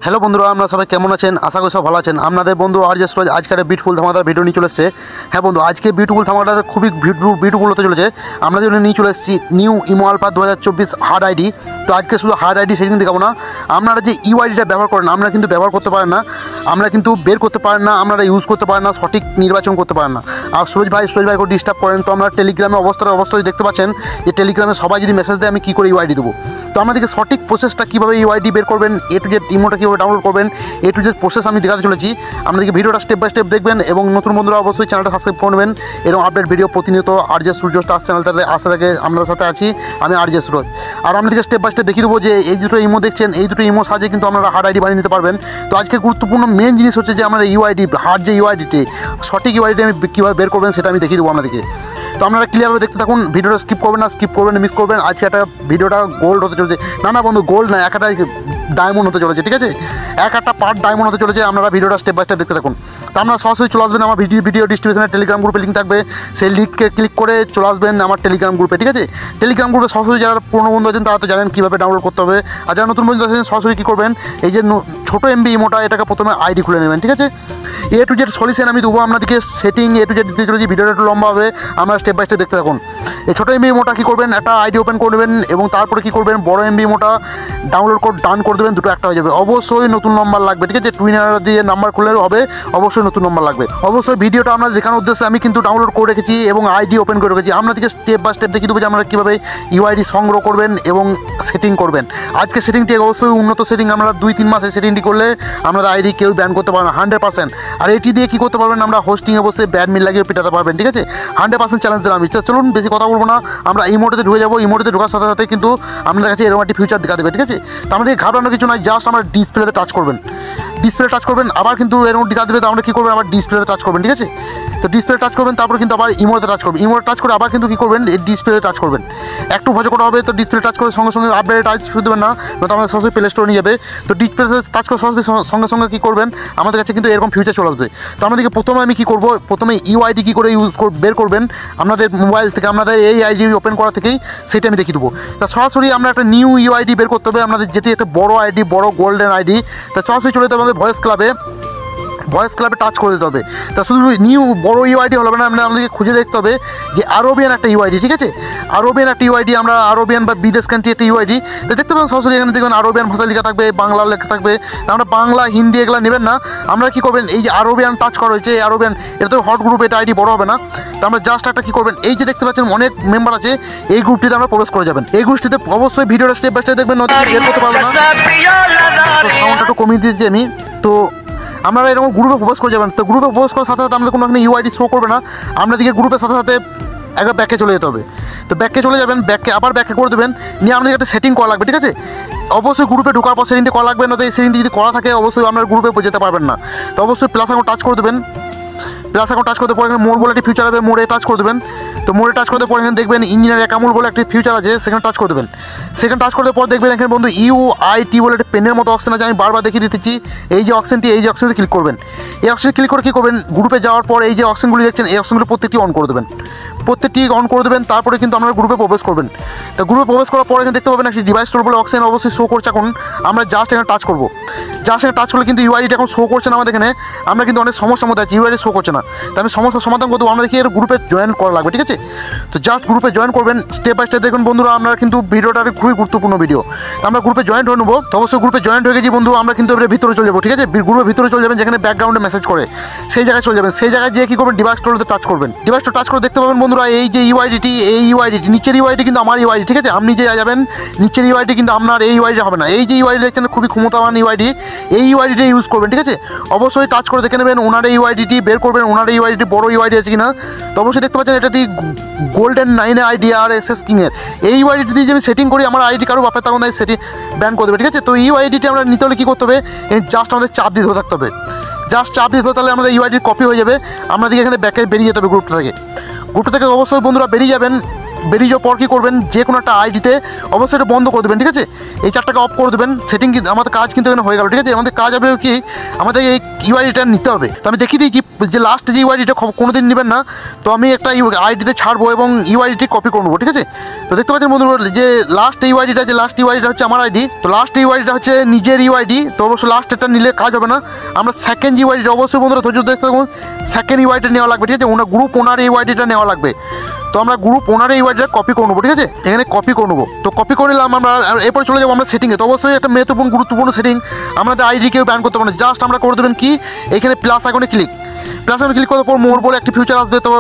Hello বন্ধুরা, আপনারা সবাই কেমন আছেন? আশা করি সব ভালো আছেন। আপনাদের বন্ধু আরজে সুরজ আজকের বিউটিফুল ধামাকাদার ভিডিও নিয়ে চলে এসেছে। হ্যাঁ বন্ধু, আজকে বিউটিফুল ধামাকাটা খুবই বিউটিফুল হতে চলেছে। আমরা জন্য নিয়ে চলে এসেছি new Imo alpha 2024 hard ID. তো আজকে শুধু হার্ড আইডি সেদিন দেখাবো না, আপনারা যে ইউআইডিটা ব্যবহার করেন আপনারা কিন্তু ব্যবহার করতে পারেন না, আমরা কিন্তু বের করতে পারেন না, আপনারা ইউজ করতে পারেন না, সঠিক নির্বাচন করতে পারেন না। আর সুরজ ভাইকে ডিস্টার্ব করেন। তো আমরা টেলিগ্রামে অবস্থায় দেখতে পাচ্ছেন যে টেলিগ্রামে সবাই যদি মেসেজ দেয় আমি কী করে ইউআইডি দেবো। তো আমাদেরকে সঠিক প্রসেসটা কীভাবে ইউআইডি বের করবেন, এ টু জেড ইমোটা কীভাবে ডাউনলোড করবেন, এ টু জেড প্রসেস আমি দেখাতে চলেছি। আপনাদেরকে ভিডিওটা স্টেপ বাই স্টেপ দেখবেন এবং নতুন বন্ধুরা অবশ্যই চ্যানেলটা সাবস্ক্রাইব করবেন। এরকম আপডেট ভিডিও প্রতিনিয়ত আরজে সুরজ স্টার চ্যানেলটাতে আসতে থাকে। আপনাদের সাথে আছি আমি আরজে সুরজ। আর আপনাদেরকে স্টেপ বাই স্টেপ দেখিয়ে দেবো যে এই দুটো ইমো দেখছেন, এই দুটো ইমো সাহায্যে কিন্তু আপনারা হার্ড আইডি বানিয়ে নিতে পারবেন। তো আজকে গুরুত্বপূর্ণ মেন জিনিস হচ্ছে যে আমরা ইউআইডি হার্ড যে ইউআইডিটি সঠিক ইউআইডি আমি কীভাবে বের করবেন সেটা আমি দেখিয়ে দেবো আপনাদেরকে। তো আপনারা ক্লিয়ারভাবে দেখতে থাকুন, ভিডিওটা স্কিপ করবেন না, মিস করবেন। আজকে একটা ভিডিওটা গোল্ড হতে চলেছে, না বন্ধু গোল্ড না, একটা ডায়মন্ড হতে চলেছে, ঠিক আছে? একটা পার্ট ডায়মন্ড হতে চলেছে। আপনারা ভিডিওটা স্টেপ বাই স্টেপ দেখতে থাকুন। তো আপনারা সরাসরি চলে আসবেন আমার ভিডিও ডিস্ট্রিবিউশনের টেলিগ্রাম গ্রুপে লিঙ্ক থাকবে, সেই লিঙ্কে ক্লিক করে চলে আসবেন আমার টেলিগ্রাম গ্রুপে, ঠিক আছে? টেলিগ্রাম গ্রুপে সরাসরি যারা পুরনো বন্ধু আছেন তারা তো জানেন কীভাবে ডাউনলোড করতে হবে। আর যারা নতুন বন্ধু আছেন সরাসরি কী করবেন, এই যে ছোটো এমবি ইমোটা এটাকে প্রথমে আইডি খুলে নেবেন, ঠিক আছে? এ টু জেড সলিউশন আমি দেবো আপনাদেরকে, সেটিং এ টু জেড দিতে চলেছি। ভিডিওটা একটু লম্বা হবে, আমরা স্টেপ বাই স্টেপ দেখতে থাকুন। এই ছোটো এমবি ইমোটা কী করবেন, একটা আইডি ওপেন করে নেবেন এবং তারপরে কী করবেন, বড় এমবি ইমোটা ডাউনলোড করে ডান করে দেবেন, দুটো একটা হয়ে যাবে। অবশ্যই নতুন নম্বর লাগবে, ঠিক আছে? টুইনার দিয়ে নাম্বার খুললে হবে, অবশ্যই নতুন নম্বর লাগবে। অবশ্যই ভিডিওটা আপনাদের দেখানোর উদ্দেশ্যে আমি কিন্তু ডাউনলোড করে রেখেছি এবং আইডি ওপেন করে রেখেছি। আপনাদেরকে স্টেপ বাই স্টেপ দেখিয়ে দেবো যে আপনারা কীভাবে ইউআইডি সংগ্রহ করবেন এবং সেটিং করবেন। আজকে সেটিংটি অবশ্যই উন্নত সেটিং, আমরা 2-3 মাসে সেটিংটি করলে আপনাদের আইডি কেউ ব্যান করতে পারবে না 100%। আর এটি দিয়ে কী করতে পারবেন, আমরা হোস্টিংয়ে বসে ব্যাডমিন লাগিয়ে পেটাতে পারবেন, ঠিক আছে? 100% চ্যালেঞ্জ দিলাম আমি। চলুন বেশি কথা বলবো না, আমরা ইমোটিতে ঢুকে যাবো। ইমোটিতে ঢোকার সাথে সাথে কিন্তু আপনাদের কাছে এরকম একটি ফিউচার দেখা দেবে, ঠিক আছে? তো আমাদের ঘাবড়ানোর কিছু নয়, জাস্ট আমরা ডিসপ্লেতে টাচ করবেন, আবার কিন্তু এরকম দেখা দেবে। তো আমরা কী করবেন, আবার ডিসপ্লেতে টাচ করবেন, ঠিক আছে? তো ডিসপ্লে টাচ করবেন, তারপর কিন্তু আবার ইমোতে টাচ করবেন, ইমোতে টাচ করে আবার কিন্তু কী করবেন, এই ডিসপ্লেতে টাচ করবেন। একটু ভজা করা হবে, তো ডিসপ্লে টাচ করে সঙ্গে সঙ্গে আপডেট টাচ শুরু দেবেন না, তো আমাদের সরাসরি প্লে স্টোরে নিয়ে যাবে। তো ডিসপ্লেতে টাচ করে সরাসরি সঙ্গে সঙ্গে কী করবেন, আমাদের কাছে কিন্তু এরকম ফিউচার চলে আসবে। তো আমাদেরকে প্রথমে আমি কী করবো, প্রথমে ইউআইডি কী করে বের করবেন আপনাদের মোবাইল থেকে, আপনাদের এই আইডি ওপেন করা থেকেই সেটা আমি দেখিয়ে দেবো। তা সরাসরি আমরা একটা নিউ ইউআইডি বের করতে হবে আপনাদের, যেটি একটা বড় আইডি, বড় গোল্ডেন আইডি। তা সরাসরি চলে যেতে হবে আমাদের ভয়েস ক্লাবে টাচ করে দিতে হবে। তা শুধু নিউ বড় ইউআইডি হলো না, আমাদেরকে খুঁজে দেখতে হবে যে আরবিয়ান একটা ইউআইডি, ঠিক আছে? আরবিয়ান একটা ইউআইডি, আমরা আরবিয়ান বা বিদেশ কান্ট্রি একটা ইউআইডি দেখতে পাবেন। সরাসরি এখানে দেখবেন আরবিয়ান ভাষা লেখা থাকবে, বাংলা লেখা থাকবে। আমরা বাংলা হিন্দি এগুলো নেবেন না, আমরা কী করবেন, এই যে আরবিয়ান টাচ করা হয়েছে, এই আরবিয়ান এটা তো হট গ্রুপ, এটা আইডি বড় হবে না। তো আমরা জাস্ট একটা কী করবেন, এই যে দেখতে পাচ্ছেন অনেক মেম্বার আছে, এই গ্রুপটিতে আমরা প্রবেশ করে যাবেন। এই গ্রুপটিতে অবশ্যই ভিডিওটা স্টেপ বাই স্টেপ দেখবেন, নতুন বের করতে পারবেন না। সাউন্ডটা একটু কমিয়ে দিয়েছি আমি। তো আপনারা এরকম গ্রুপে প্রবেশ করে যাবেন। তো গ্রুপে প্রবেশ করার সাথে সাথে আমাদের কোনো এখানে ইউআইডি শো করবে না, আপনাদেরকে গ্রুপের সাথে সাথে একবার ব্যাকে চলে যেতে হবে। তো ব্যাকে চলে যাবেন, আবার ব্যাকে করে দেবেন, নিয়ে আপনাদের একটা সেটিং করা লাগবে, ঠিক আছে? অবশ্যই গ্রুপে ঢোকার পর সেটিংটি করা লাগবে, না তো এই সেটিংটি যদি করা থাকে অবশ্যই আপনার গ্রুপে যেতে পারবেন না। তো অবশ্যই প্লাস এখন টাচ করে দেবেন, টাচ করতে পরে এখানে মোড় বলে একটি ফিউচার হবে, মোড়ে টাচ করে দেবেন। তো মোড়ে টাচ করতে পরে এখানে দেখবেন ইঞ্জিনিয়ার একামুল বলে একটি ফিউচার আছে, সেখানে টাচ করে দেবেন। সেখানে টাচ করতে পর দেখবেন এখানে বন্ধু ইউআইটি বলে একটা পেনের মতো অপশন আছে, আমি বারবার দেখিয়ে দিতেছি। এই যে অপশনটি ক্লিক করবেন। এই অপশনে ক্লিক করে কী করবেন, গ্রুপে যাওয়ার পর এই যে অপশনগুলি দেখছেন, এই অপশনগুলো প্রত্যেকটি অন করে দেবেন। তারপরে কিন্তু আপনারা গ্রুপে প্রবেশ করবেন। তো গ্রুপে প্রবেশ করার পর এখানে দেখতে পাবেন একটি ডিভাইস স্টোর বলে অপশন অবশ্যই শো করছে। এখন আমরা জাস্ট এখানে টাচ করবো, টাচ করলে কিন্তু ইউআইডিটা এখন শো করছে না আমাদের এখানে। আমরা কিন্তু অনেক সমস্যার মধ্যে আছি, ইউআইডি শো করছে না। তো আমি সমস্যার সমাধান করতে আমাদেরকে এর গ্রুপে জয়েন করা লাগবে, ঠিক আছে? তো জাস্ট গ্রুপে জয়েন করবেন, স্টেপ বাই স্টেপ দেখুন বন্ধুরা। আমরা কিন্তু ভিডিওটা খুবই গুরুত্বপূর্ণ ভিডিও, আমরা গ্রুপে জয়েন্ট হয়ে নেবো। তো অবশ্যই গ্রুপে জয়েন্ট হয়ে গেছি বন্ধু, আমরা কিন্তু এবারে ভিতরে চলে যাবো, ঠিক আছে? গ্রুপের ভিতরে চলে যাবেন, যেখানে ব্যাকগ্রাউন্ডে মেসেজ করে সেই জায়গায় চলে যাবেন। সেই জায়গায় যেয়ে কী করবেন, ডিভাইস স্টোরে টাচ করবেন। ডিভাইস স্টোর টাচ করে দেখতে পাবেন বন্ধুরা এই যে ইউআইডিটি, নিচের ইউআইডি কিন্তু আমার ইউআইডি, ঠিক আছে? আপনি যে যাবেন নিচের ইউআইডি কিন্তু আপনার এই ইউআইডি হবে না। এই যে ইউআইডি দেখছেন খুবই ক্ষমতাবান ইউআইডি, এই ইউআইডিটা ইউজ করবেন, ঠিক আছে? অবশ্যই টাচ করে দেখে নেবেন ওনার ইউআইডিটি বের করবেন, ওনার ইউআইডিটি বড় ইউআইডি আছে কিনা। তো অবশ্যই দেখতে পাচ্ছেন এটাটি গোল্ডেন 9 আইডি আর এসএস কিংয়ের। এই ইউআইডিটি দিয়ে যে আমি সেটিং করি আমার আইডি কারো বাপের তখন সেটিং ব্যান করে দেবে, ঠিক আছে? তো এই ইউআইডিটি আমরা নিতে হলে কী করতে হবে, জাস্ট আমাদের চাপ দিয়ে ধরে থাকতে হবে, তাহলে আমাদের ইউআইডির কপি হয়ে যাবে। আমাদেরকে এখানে ব্যাকে বেরিয়ে যেতে হবে গ্রুপটা থেকে অবশ্যই বন্ধুরা বেরিয়ে যাবেন। বেরিয়ে যাওয়ার পর কী করবেন, যে কোনো একটা আইডিতে অবশ্যই এটা বন্ধ করে দেবেন, ঠিক আছে। এই চারটাকে অফ করে দেবেন, সেটিং কিন্তু আমাদের কাজ কিন্তু এখানে হয়ে গেল, ঠিক আছে। আমাদের কাজ হবে কি, আমাদের এই ইউআইডিটা নিতে হবে। তো আমি দেখিয়ে দিয়েছি যে লাস্ট যে ইউআইডিটা কোনো দিন নেবেন না। তো আমি একটা আইডিতে ছাড়বো এবং ইউআইডিটি কপি করে নেবো, ঠিক আছে। তো দেখতে পাচ্ছেন বন্ধুরা যে লাস্ট ইউআইডিটা হচ্ছে আমার আইডি। তো লাস্ট ইউআইডিটা হচ্ছে নিজের ইউআইডি। তো অবশ্যই লাস্ট এটা নিলে কাজ হবে না, আমরা সেকেন্ড ইউআইডিটা অবশ্যই বন্ধুরা ধৈর্য দেখতে থাকুন, সেকেন্ড ইউআইডিটা নেওয়া লাগবে, ঠিক আছে। গ্রুপ ওনার ইউআইডিটা নেওয়া লাগবে। তো আমরা গ্রুপ ওনারের ইউআইডিটা কপি করে নেবো, ঠিক আছে। এখানে কপি করে নেবো। তো কপি করে নিলাম আমরা, এরপরে চলে যাবো আমরা সেটিংয়ে। তো অবশ্যই একটা গুরুত্বপূর্ণ সেটিং, আমাদের আইডি কেউ ব্যান করতে পারে না। জাস্ট আমরা করে দেবেন কি, এখানে প্লাস আইকনে ক্লিক করার পর মোর বলে একটি ফিউচার আসবে। তো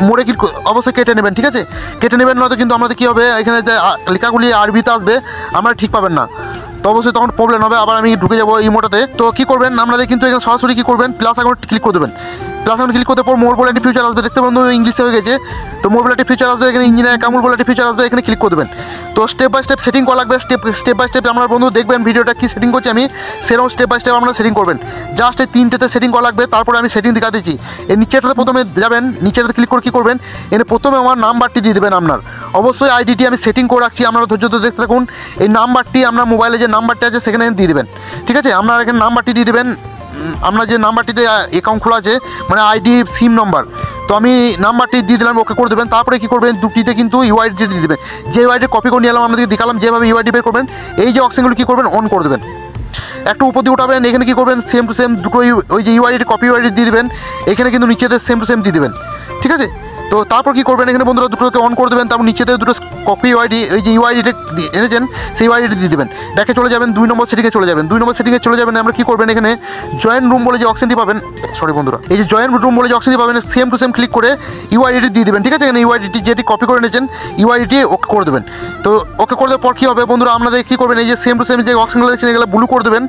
মোড়ে ক্লিক অবশ্যই কেটে নেবেন, ঠিক আছে। কেটে নেবেন, নয়তো কিন্তু আমাদের কী হবে, এখানে যে লেখাগুলি আরবিতে আসবে আমরা ঠিক পাবেন না। তো অবশ্যই তখন প্রবলেম হবে। আবার আমি ঢুকে যাবো ইমোটাতে। তো কী করবেন, আপনাদের কিন্তু এখানে সরাসরি কী করবেন, প্লাস আইকনে ক্লিক করে দেবেন। প্লাস আইকনে ক্লিক করতে পর মোর বলে একটি ফিউচার আসবে, দেখতে বন্ধু ইংলিশে হয়ে গেছে। তো মোর বলে একটি ফিউচার আসবে, এখানে ইঞ্জিনিয়ার কামুল বলে একটি ফিউচার আসবে, এখানে ক্লিক করে দেবেন। তো স্টেপ বাই স্টেপ সেটিং করা লাগবে, স্টেপ বাই স্টেপ আপনার বন্ধু দেখবেন ভিডিওটা কী সেটিং করছি আমি, সেরকম স্টেপ বাই স্টেপ আপনারা সেটিং করবেন। জাস্ট এই তিনটেতে সেটিং করা লাগবে, তারপরে আমি সেটিং দেখা দিচ্ছি। এই নিচেটাতে প্রথমে যাবেন, নিচেটাতে ক্লিক করে কী করবেন, এখানে প্রথমে আমার নাম্বারটি দিয়ে দেবেন আপনার। অবশ্যই আইডিটি আমি সেটিং করে রাখছি, আপনারা ধৈর্য ধরে দেখতে থাকুন। এই নাম্বারটি আপনার মোবাইলে যে নাম্বারটি আছে সেখানে দিয়ে দেবেন, ঠিক আছে। আপনার এখানে নাম্বারটি দিয়ে দেবেন, আপনার যে নাম্বারটিতে অ্যাকাউন্ট খোলা আছে, মানে আইডি সিম নাম্বার। তো আমি নাম্বারটি দিয়ে দিলাম, ওকে করে দেবেন। তারপরে কী করবেন, দুটিতে কিন্তু ইউআইডি দিয়ে দেবেন। যে ইউআইডি কপি করে নিয়ে এলাম, আপনাদেরকে দেখালাম যেভাবে ইউআইডি বের করবেন। এই যে অপশনগুলো কী করবেন, অন করে দেবেন, একটু উপর দিয়ে উঠাবেন। এখানে কী করবেন, সেম টু সেম দুটো ওই যে ইউআইডি কপি ইউআইডি দিয়ে দেবেন, এখানে কিন্তু নিচেতে সেম টু সেম দিয়ে দেবেন, ঠিক আছে। তো তারপর কী করবেন, এখানে বন্ধুরা দুটোকে অন করে দেবেন। তারপর নিচেতে দুটো কপি ইউআইডি, ওই যে ইউআইডিটা এনেছেন সেই ইউআইডিটি দিয়ে দেবেন। ব্যাকে চলে যাবেন, 2 নম্বর সেটিংয়ে চলে যাবেন। 2 নম্বর সেটিংয়ে চলে যাবেন, আমরা কী করবেন, এখানে জয়েন রুম বলে যে অপশনটি পাবেন, সরি বন্ধুরা, এই যে জয়েন রুম বলে যে অপশনটি পাবেন, সেম টু সেম ক্লিক করে ইউআইডিটি দিয়ে দেবেন, ঠিক আছে। এখানে ইউআইডিটি যেটি কপি করে নিয়েছেন ইউআইডিটি ওকে করে দেবেন। তো ওকে করে দেওয়ার পর কী হবে বন্ধুরা, আপনাদের কী করবেন, এই যে সেম টু সেম যে অপশনগুলো দেখছেন এগুলো ব্লু করে দেবেন।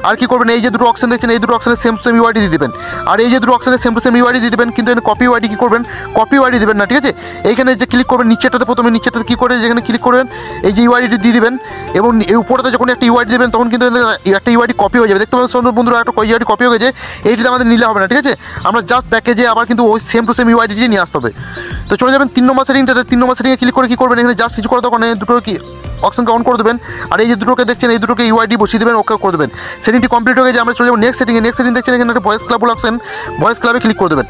আর কী করবেন, এই যে দুটো অপশন দেখছেন এই দুটো অপশনে সেম টু সেম ইউআইডি দিয়ে দেবেন। আর এই যে দুটো অপশনে সেম টু সেম ইউআইডি দিয়ে দেবেন, কিন্তু এখানে কপি ইউআইডি কী করবেন, কপি ইউআইডি দেবেন না, ঠিক আছে। এইখানে যে ক্লিক করবেন নিচেটাতে, প্রথমে নিচেটাতে কী করে যেখানে ক্লিক করবেন এই যে ইউআইডিটি দিয়ে দেবেন, এবং এই উপরেতে যখন একটা ইউআইডি দেবেন তখন কিন্তু একটা ইউআইডি কপি হয়ে যাবে। দেখতে পাবেন বন্ধুরা একটা ইউআইডি কপি হয়ে গেছে, এইটিতে আমাদের নিলে হবে না, ঠিক আছে। আমরা জাস্ট ব্যাকে যেয়ে আবার কিন্তু ওই সেম টু সেম ইউআইডিটি নিয়ে আসতে হবে। তো চলে যাবেন 3 নম্বর সেটিংটাতে। 3 নম্বর সেটিংয়ে ক্লিক করে কী করবেন, এখানে জাস্ট কিছু করে তখন দুটো কি অপশনকে অন করে দেবেন। আর এই যে দুটোকে দেখছেন এই দুটোকে ইউআইডি বসিয়ে দেবেন, ওকে করে দেবেন। সেটিংটি কমপ্লিট হয়ে গেছে, আমরা চলে যাবো নেক্সট সেটিংয়ে। নেক্সট সেটিং দেখছেন এখানে একটা ভয়েস ক্লাব অপশন, ভয়েস ক্লাবে ক্লিক করে দেবেন।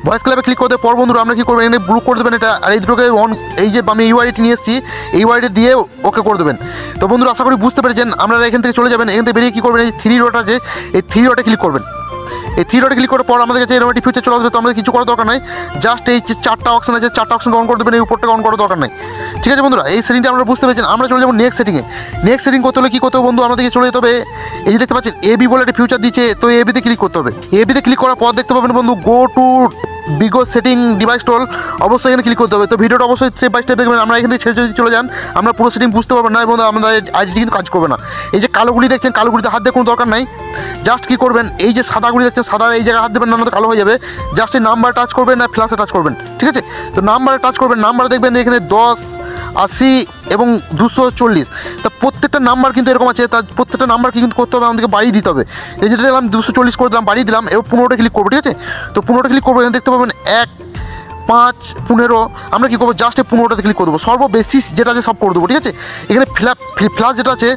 ভয়েস ক্লাবে ক্লিক করতে পর বন্ধুরা আমরা কী করবেন, এখানে ব্লু করে দেবেন এটা। আর এই দুটোকে অন, এই যে আমি ইউআইডি নিয়ে এসেছি এই ইউআইডি দিয়ে ওকে করে দেবেন। তো বন্ধুরা আশা করি বুঝতে পেরেছেন। আপনারা এখান থেকে চলে যাবেন, এখান থেকে বেরিয়ে কী করবেন, এই 3 ডট আছে এই 3 ডটে ক্লিক করবেন। এই 3 ডটে ক্লিক করার পর আমাদের কাছে এরকম একটি ফিউচার চলে আসবে। তো আমাদের কিছু করার দরকার নাই, জাস্ট এই যে 4টা অপশন আছে 4টা অপশনকে অন করে দেবেন, এই উপরটাকে অন করার দরকার নাই, ঠিক আছে বন্ধুরা। এই সেটিংটা আমরা বুঝতে পেরেছেন। আমরা চলে যাবো নেক্সট সেটিংয়ে। নেক্সট সেটিং করতে হলে কী করতে হবে বন্ধু, আমাদেরকে চলে যেতে হবে, এই যে দেখতে পাচ্ছেন এবি বলে একটা ফিউচার দিচ্ছে। তো এবিতে ক্লিক করতে হবে। এবিতে ক্লিক করার পর দেখতে পাবেন বন্ধু গো টু বিগো সেটিং ডিভাইস টোল, অবশ্যই এখানে ক্লিক করতে হবে। তো ভিডিওটা অবশ্যই স্টেপ বাই স্টেপ দেখবেন। আমরা এখান থেকে ছেড়ে যদি চলে যান আমরা পুরো সেটিং বুঝতে পারবেন না এবং আমাদের আইডিটি কিন্তু কাজ করবে না। এই যে কালোগুলি দেখছেন, কালোগুলিতে হাত দেওয়ার কোনো দরকার নাই। জাস্ট কী করবেন, এই যে সাদাগুলি দেখছেন সাদা এই জায়গায় হাত দেবেন না, তো কালো হয়ে যাবে। জাস্ট এই নাম্বার টাচ করবেন না ফ্ল্যাশে টাচ করবেন, ঠিক আছে। তো নাম্বারে টাচ করবেন, নাম্বার দেখবেন এখানে 10, 80 এবং 240। তা প্রত্যেকটা নাম্বার কিন্তু এরকম আছে, তার প্রত্যেকটা নাম্বার কি কিন্তু করতে হবে, আমাদেরকে বাড়িয়ে দিতে হবে। এই যেটা দিলাম 240 করে দিলাম, বাড়িয়ে দিলাম। এবার 15টা ক্লিক করবো, ঠিক আছে। তো 15টা ক্লিক করবো, এখানে দেখতে পাবেন 1, 5, 15। আমরা কী করবো, জাস্ট 15টাতে ক্লিক করে দেবো। সর্ববেসিস যেটা আছে সব করে দেবো, ঠিক আছে। এখানে ফ্ল্যাশ যেটা আছে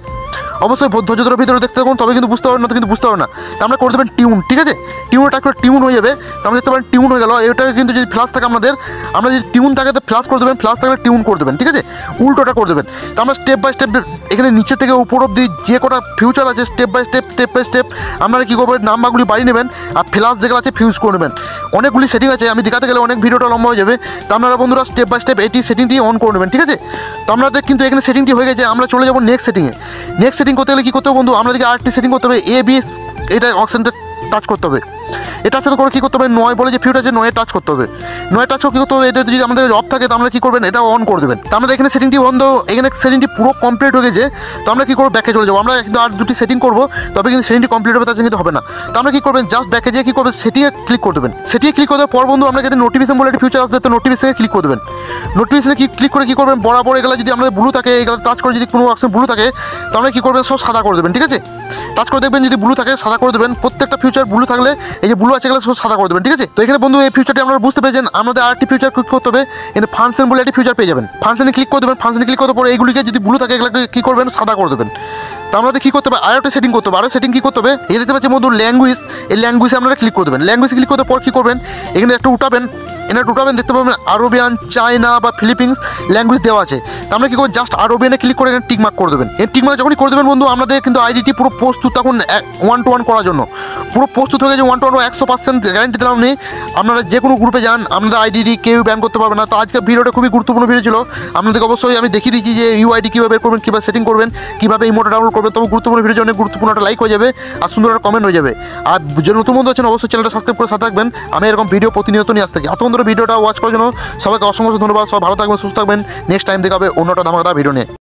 অবশ্যই ধৈর্য ধরে ভিতরে দেখতে থাকুন, তবে কিন্তু বুঝতে পারবেন না, তো কিন্তু বুঝতে পারবেন না। তো আমরা করে দেবেন টিউন, ঠিক আছে। টিউনটা একটু টিউন হয়ে যাবে। তো আমরা দেখতে পারেন টিউন হয়ে গেল। এটাকে কিন্তু যদি ফ্ল্যাশ থাকে আমরা যদি টিউন থাকে তো ফ্ল্যাশ করে দেবেন, ফ্ল্যাশ থাকলে টিউন করে দেবেন, ঠিক আছে। উল্টোটা করে দেবেন। তো আমরা স্টেপ বাই স্টেপ এখানে নিচে থেকে উপর অব্দি যে কটা ফিউচার আছে স্টেপ বাই স্টেপ আপনারা কী করবেন, নাম্বারগুলি বাড়িয়ে নেবেন আর ফ্ল্যাশ যেগুলো আছে ফিউজ করে নেবেন। অনেকগুলি সেটিং আছে, আমি দেখাতে গেলে অনেক ভিডিওটা লম্বা হয়ে যাবে। তো আপনারা বন্ধুরা স্টেপ বাই স্টেপ এটি সেটিং দিয়ে অন করে নেবেন, ঠিক আছে। তো আমাদের কিন্তু এখানে সেটিংটি হয়ে গেছে। আমরা চলে যাবো নেক্সট সেটিংয়ে। নেক্সট সেটিং করতে গেলে কী করতে হবে বন্ধু, আমাদেরকে আরেকটি সেটিং করতে হবে, এবিএস এটা অপশনটা টাচ করতে হবে। এটা সাথে করে কী করতে হবে, 9 বলে যে ফিউচার আছে 9 টাচ করতে হবে। 9 টাচ করে কী করতে হবে, এটা যদি আমাদের অফ থাকে তো আমরা কী করবেন, এটা অন করে দেবেন। তো আমাদের এখানে সেটিংটি বন্ধ, এখানে সেটিংটি পুরো কমপ্লিট হয়ে গেছে। তো আমরা কী করবো, ব্যাকে চলে যাবো। আমরা কিন্তু আর দুটি সেটিং করবো, তবে কিন্তু সেটিংটি কমপ্লিট হবে, তার কিন্তু হবে না। তো আমরা কী করবেন, জাস্ট ব্যাকে যেয়ে কী করবেন, সেটিংয়ে ক্লিক করে দেবেন। সেটিংয়ে ক্লিক করে দেওয়ার পর বন্ধু আমরা যদি নোটিফিকেশন বলে একটা ফিউচার আসবে, তো নোটিফিকেশনে ক্লিক করে দেবেন। নোটিফিকেশনে ক্লিক করে কী করবেন, বরাবর এগুলো যদি আমাদের ব্লু থাকে, এগুলো টাচ করে যদি কোনো অপশন ব্লু থাকে তো আমরা কী করবেন, সব সাদা করে দেবেন, ঠিক আছে। টাচ করে দেখবেন যদি ব্লু থাকে সাদা করে দেবেন, প্রত্যেকটা ফিউচার ব্লু থাকলে এই যে ব্লু আছে এগুলো সব সাদা করে দেবেন, ঠিক আছে। তো এখানে বন্ধু এই ফিউচারটি আপনারা বুঝতে পেরেছেন। আমাদের আরেকটি ফিউচার ক্লিক করতে হবে, এখানে ফাংশন বলে একটি ফিউচার পেয়ে যাবেন, ফাংশনে ক্লিক করে দেবেন। ফাংশনে ক্লিক করতে পরে এইগুলিকে যদি ব্লু থাকে এগুলোকে কী করবেন, সাদা করে দেবেন। তো আমাদের কী করতে হবে, আরও একটা সেটিং করতে হবে। আরও সেটিং কী করতে হবে, এই দেখতে পাচ্ছি বন্ধু ল্যাঙ্গুয়েজ, এই ল্যাঙ্গুয়েজে আপনারা ক্লিক করে দেবেন। ল্যাঙ্গুয়েজ ক্লিক করতে পর কী করবেন, এখানে একটু উঠাবেন, দেখতে পাবেন আরবিয়ান, চায়না বা ফিলিপিন্স ল্যাঙ্গুয়েজ দেওয়া আছে। তো আমরা কী করবো, জাস্ট আরবিয়ানে ক্লিক করে এখানে টিকমার্ক করে দেবেন। এই টিকমার্ক যখনই করে দেবেন বন্ধু, আমাদের কিন্তু আইডিটি পুরো প্রস্তুত তখন 1-to-1 করার জন্য পুরো প্রস্তুত হয়ে গেছে। 1-to-1 100% গ্যারান্টি দিলাম নেই। আপনারা যে কোনো গ্রুপে যান, আপনাদের আইডিটি কেউ ব্যান করতে পারবে না। তো আজকে ভিডিওটা খুবই গুরুত্বপূর্ণ ভিডিও ছিল। আপনাদেরকে অবশ্যই আমি দেখিয়ে দিচ্ছি যে ইউআইডি কীভাবে বের করবেন, কীভাবে সেটিং করবেন, কীভাবে ইমোটা ডাউনলোড করবেন। তবে গুরুত্বপূর্ণ ভিডিও অনেক গুরুত্বপূর্ণ একটা লাইক হয়ে যাবে আর সুন্দর একটা কমেন্ট হয়ে যাবে। আর যে নতুন বন্ধু আছেন অবশ্যই চ্যানেলটা সাবস্ক্রাইব করে সাথে থাকবেন। আমি এরকম ভিডিও প্রতিনিয়ত নিয়ে আসতে থাকি। এত বন্ধুরা ভিডিওটা ওয়াচ করার জন্য সবাইকে অসংখ্য ধন্যবাদ। সবাই ভালো থাকবেন, সুস্থ থাকবেন। নেক্সট টাইম দেখাবে অন্যটা ধামাকাদার ভিডিও নিয়ে।